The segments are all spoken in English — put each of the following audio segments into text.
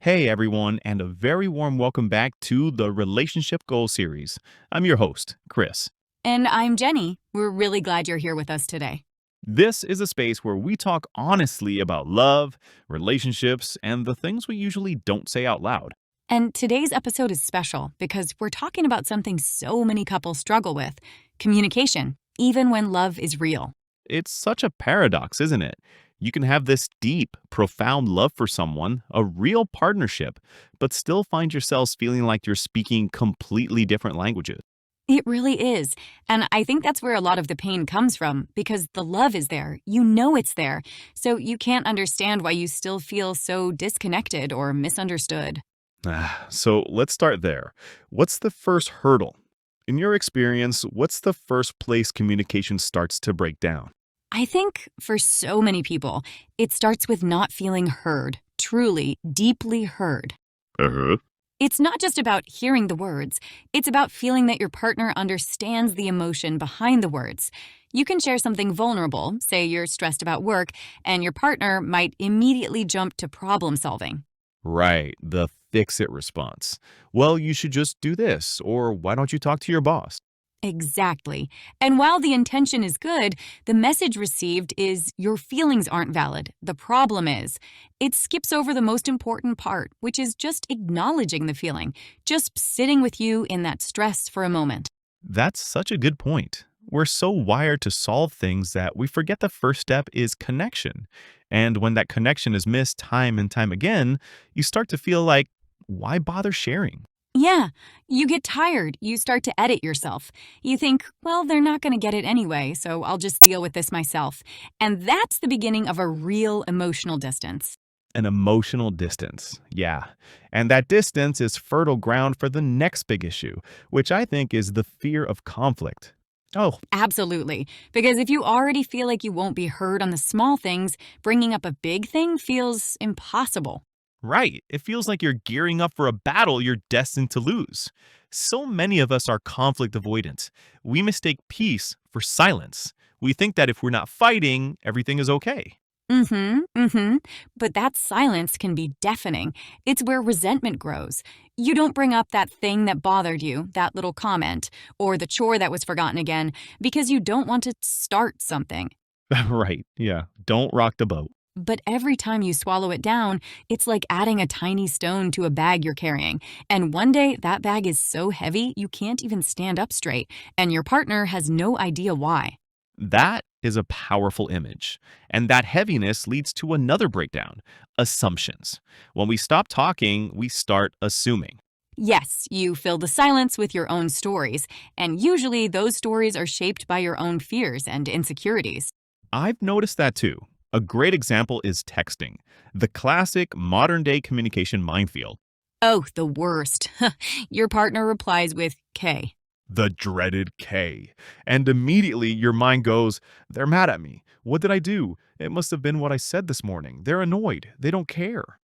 Hey everyone, and a very warm welcome back to the Relationship Goal Series. I'm your host, Chris. And I'm Jenny. We're really glad you're here with us today. This is a space where we talk honestly about love, relationships, and the things we usually don't say out loud. And today's episode is special because we're talking about something so many couples struggle with: communication, even when love is real. It's such a paradox, isn't it? You can have this deep, profound love for someone, a real partnership, but still find yourselves feeling like you're speaking completely different languages. It really is. And I think that's where a lot of the pain comes from because the love is there. You know it's there. So you can't understand why you still feel so disconnected or misunderstood. So let's start there. What's the first hurdle? In your experience, what's the first place communication starts to break down? I think for so many people, it starts with not feeling heard, truly, deeply heard. Uh-huh. It's not just about hearing the words, it's about feeling that your partner understands the emotion behind the words. You can share something vulnerable, say you're stressed about work, and your partner might immediately jump to problem solving. Right, the fix it response. Well, you should just do this, or why don't you talk to your boss? Exactly. And while the intention is good, the message received is your feelings aren't valid. The problem is, it skips over the most important part, which is just acknowledging the feeling, just sitting with you in that stress for a moment. That's such a good point. We're so wired to solve things that we forget the first step is connection. And when that connection is missed time and time again, you start to feel like, why bother sharing? Yeah, you get tired. You start to edit yourself. You think, well, they're not going to get it anyway, so I'll just deal with this myself. And that's the beginning of a real emotional distance. An emotional distance. Yeah. And that distance is fertile ground for the next big issue, which I think is the fear of conflict. Oh, Absolutely. Because if you already feel like you won't be heard on the small things, bringing up a big thing feels impossible. right. It feels like you're gearing up for a battle you're destined to lose. So many of us are conflict avoidant. We mistake peace for silence. We think that if we're not fighting, everything is okay. Mm-hmm. But that silence can be deafening. It's where resentment grows. You don't bring up that thing that bothered you, that little comment, or the chore that was forgotten again, because you don't want to start something. right. Yeah. Don't rock the boat. But every time you swallow it down, it's like adding a tiny stone to a bag you're carrying. And one day, that bag is so heavy you can't even stand up straight, and your partner has no idea why. That is a powerful image. And that heaviness leads to another breakdown: assumptions. When we stop talking, we start assuming. Yes, you fill the silence with your own stories, and usually those stories are shaped by your own fears and insecurities. I've noticed that too. A great example is texting, the classic modern day communication minefield. Oh, the worst. Your partner replies with K. The dreaded K. And immediately your mind goes, they're mad at me. What did I do? It must have been what I said this morning. They're annoyed. They don't care.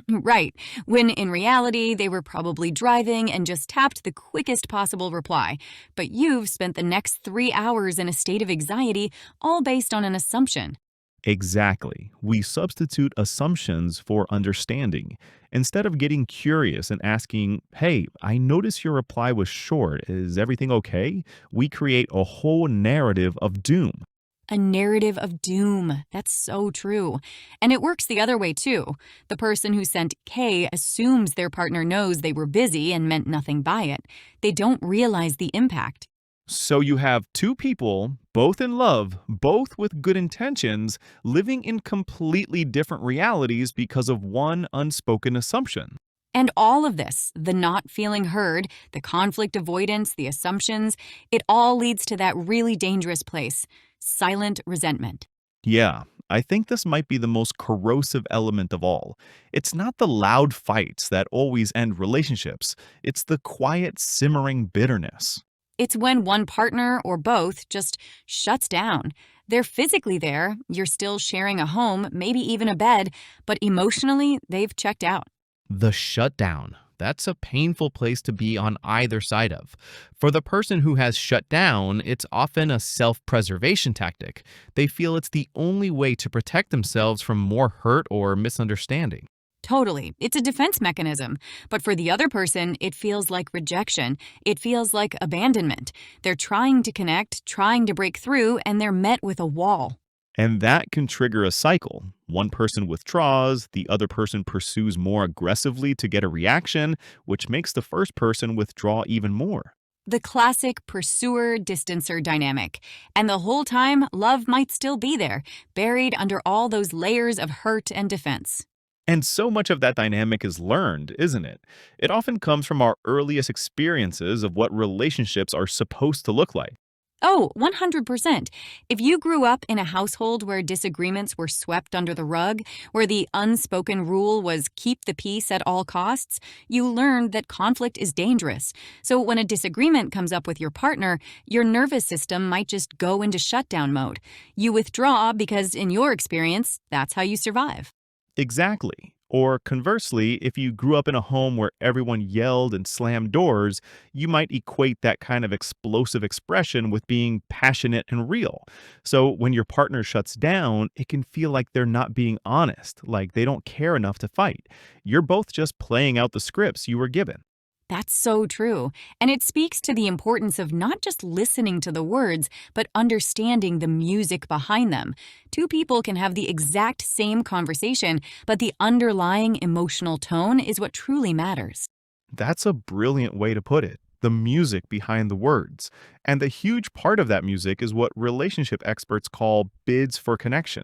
Right, when in reality they were probably driving and just tapped the quickest possible reply. But you've spent the next 3 hours in a state of anxiety, all based on an assumption. Exactly. We substitute assumptions for understanding. Instead of getting curious and asking, hey, I noticed your reply was short. Is everything okay? We create a whole narrative of doom. A narrative of doom. That's so true. And it works the other way too. The person who sent K assumes their partner knows they were busy and meant nothing by it. They don't realize the impact. So you have two people, both in love, both with good intentions, living in completely different realities because of one unspoken assumption. And all of this, the not feeling heard, the conflict avoidance, the assumptions, it all leads to that really dangerous place: silent resentment. Yeah, I think this might be the most corrosive element of all. It's not the loud fights that always end relationships, it's the quiet, simmering bitterness. It's when one partner or both just shuts down. They're physically there, you're still sharing a home, maybe even a bed, but emotionally, they've checked out. The shutdown. That's a painful place to be on either side of. For the person who has shut down, it's often a self preservation tactic. They feel it's the only way to protect themselves from more hurt or misunderstanding. Totally. It's a defense mechanism. But for the other person, it feels like rejection. It feels like abandonment. They're trying to connect, trying to break through, and they're met with a wall. And that can trigger a cycle. One person withdraws, the other person pursues more aggressively to get a reaction, which makes the first person withdraw even more. The classic pursuer distancer dynamic. And the whole time, love might still be there, buried under all those layers of hurt and defense. And so much of that dynamic is learned, isn't it? It often comes from our earliest experiences of what relationships are supposed to look like. Oh, 100%. If you grew up in a household where disagreements were swept under the rug, where the unspoken rule was keep the peace at all costs, you learned that conflict is dangerous. So when a disagreement comes up with your partner, your nervous system might just go into shutdown mode. You withdraw because, in your experience, that's how you survive. Exactly. Or conversely, if you grew up in a home where everyone yelled and slammed doors, you might equate that kind of explosive expression with being passionate and real. So when your partner shuts down, it can feel like they're not being honest, like they don't care enough to fight. You're both just playing out the scripts you were given. That's so true. And it speaks to the importance of not just listening to the words, but understanding the music behind them. Two people can have the exact same conversation, but the underlying emotional tone is what truly matters. That's a brilliant way to put it. The music behind the words. And the huge part of that music is what relationship experts call bids for connection.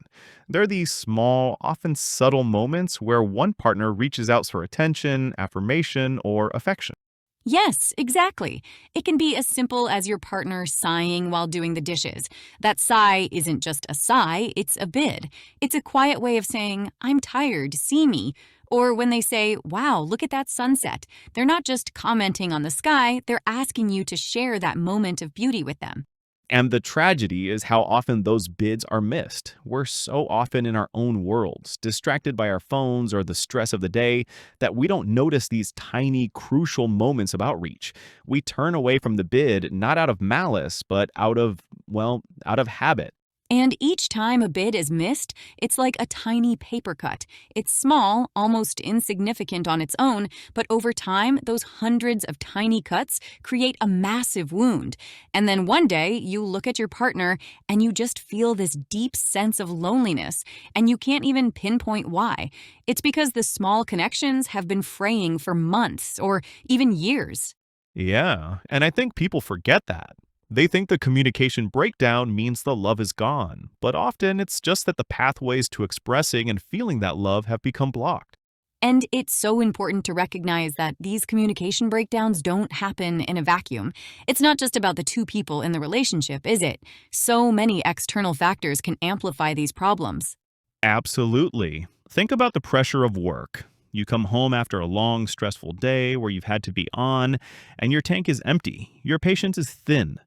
They're these small, often subtle moments where one partner reaches out for attention, affirmation, or affection. Yes, exactly. It can be as simple as your partner sighing while doing the dishes. That sigh isn't just a sigh, it's a bid. It's a quiet way of saying, I'm tired, see me. Or when they say, wow, look at that sunset. They're not just commenting on the sky, they're asking you to share that moment of beauty with them. And the tragedy is how often those bids are missed. We're so often in our own worlds, distracted by our phones or the stress of the day, that we don't notice these tiny, crucial moments of outreach. We turn away from the bid not out of malice, but out of habit. And each time a bid is missed, it's like a tiny paper cut. It's small, almost insignificant on its own, but over time, those hundreds of tiny cuts create a massive wound. And then one day, you look at your partner and you just feel this deep sense of loneliness, and you can't even pinpoint why. It's because the small connections have been fraying for months or even years. Yeah, and I think people forget that. They think the communication breakdown means the love is gone, but often it's just that the pathways to expressing and feeling that love have become blocked. And it's so important to recognize that these communication breakdowns don't happen in a vacuum. It's not just about the two people in the relationship, is it? So many external factors can amplify these problems. Absolutely. Think about the pressure of work. You come home after a long, stressful day where you've had to be on, and your tank is empty. Your patience is thin.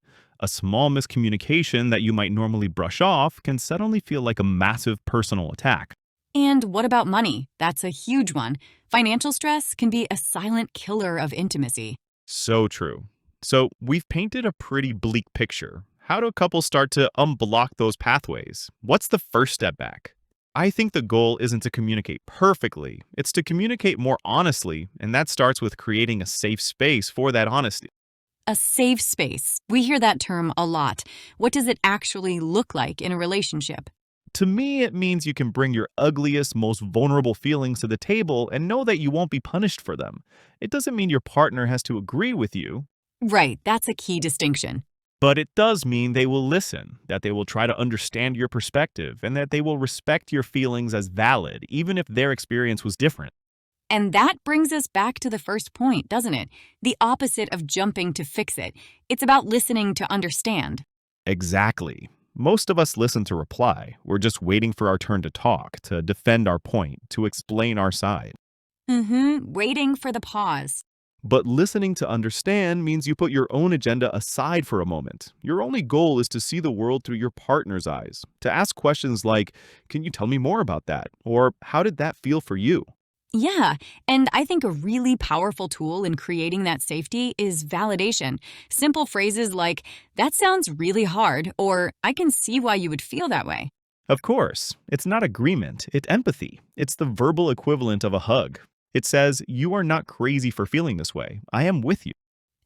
A small miscommunication that you might normally brush off can suddenly feel like a massive personal attack. And what about money? That's a huge one. Financial stress can be a silent killer of intimacy. So true. So, we've painted a pretty bleak picture. How do couples start to unblock those pathways? What's the first step back? I think the goal isn't to communicate perfectly, it's to communicate more honestly, and that starts with creating a safe space for that honesty. A safe space. We hear that term a lot. What does it actually look like in a relationship? To me, it means you can bring your ugliest, most vulnerable feelings to the table and know that you won't be punished for them. It doesn't mean your partner has to agree with you, Right, that's a key distinction. but it does mean they will listen, that they will try to understand your perspective, and that they will respect your feelings as valid, even if their experience was different. And that brings us back to the first point, doesn't it? The opposite of jumping to fix it. It's about listening to understand. Exactly. Most of us listen to reply. We're just waiting for our turn to talk, to defend our point, to explain our side. Waiting for the pause. But listening to understand means you put your own agenda aside for a moment. Your only goal is to see the world through your partner's eyes, to ask questions like, can you tell me more about that? Or how did that feel for you? Yeah, and I think a really powerful tool in creating that safety is validation. Simple phrases like, that sounds really hard, or I can see why you would feel that way. Of course, it's not agreement, it's empathy. It's the verbal equivalent of a hug. It says, "You are not crazy for feeling this way. I am with you."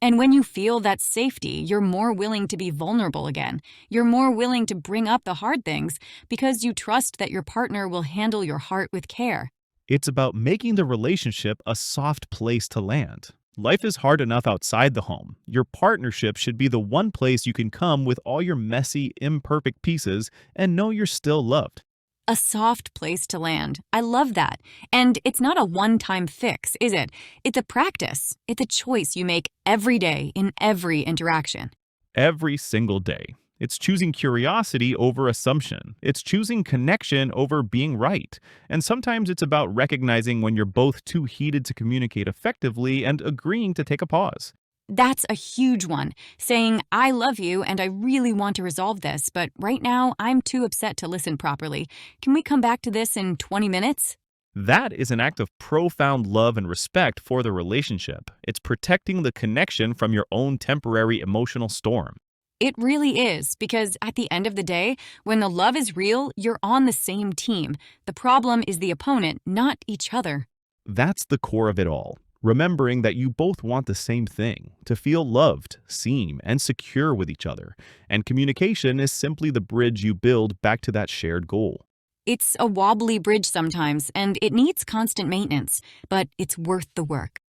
And when you feel that safety, you're more willing to be vulnerable again. You're more willing to bring up the hard things because you trust that your partner will handle your heart with care. It's about making the relationship a soft place to land. Life is hard enough outside the home. Your partnership should be the one place you can come with all your messy, imperfect pieces and know you're still loved. A soft place to land. I love that. And it's not a one-time fix, is it? It's a practice. It's a choice you make every day in every interaction. Every single day. It's choosing curiosity over assumption. It's choosing connection over being right. And sometimes it's about recognizing when you're both too heated to communicate effectively and agreeing to take a pause. That's a huge one. Saying, I love you and I really want to resolve this, but right now I'm too upset to listen properly. Can we come back to this in 20 minutes? That is an act of profound love and respect for the relationship. It's protecting the connection from your own temporary emotional storm. It really is, because at the end of the day, when the love is real, you're on the same team. The problem is the opponent, not each other. That's the core of it all. Remembering that you both want the same thing, to feel loved, seen, and secure with each other. And communication is simply the bridge you build back to that shared goal. It's a wobbly bridge sometimes, and it needs constant maintenance, but it's worth the work.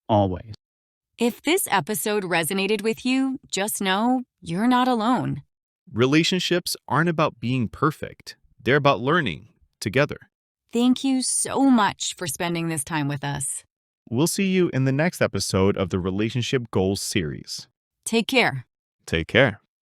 Always. If this episode resonated with you, just know you're not alone. Relationships aren't about being perfect. They're about learning together. Thank you so much for spending this time with us. We'll see you in the next episode of the Relationship Goals series. Take care. Take care.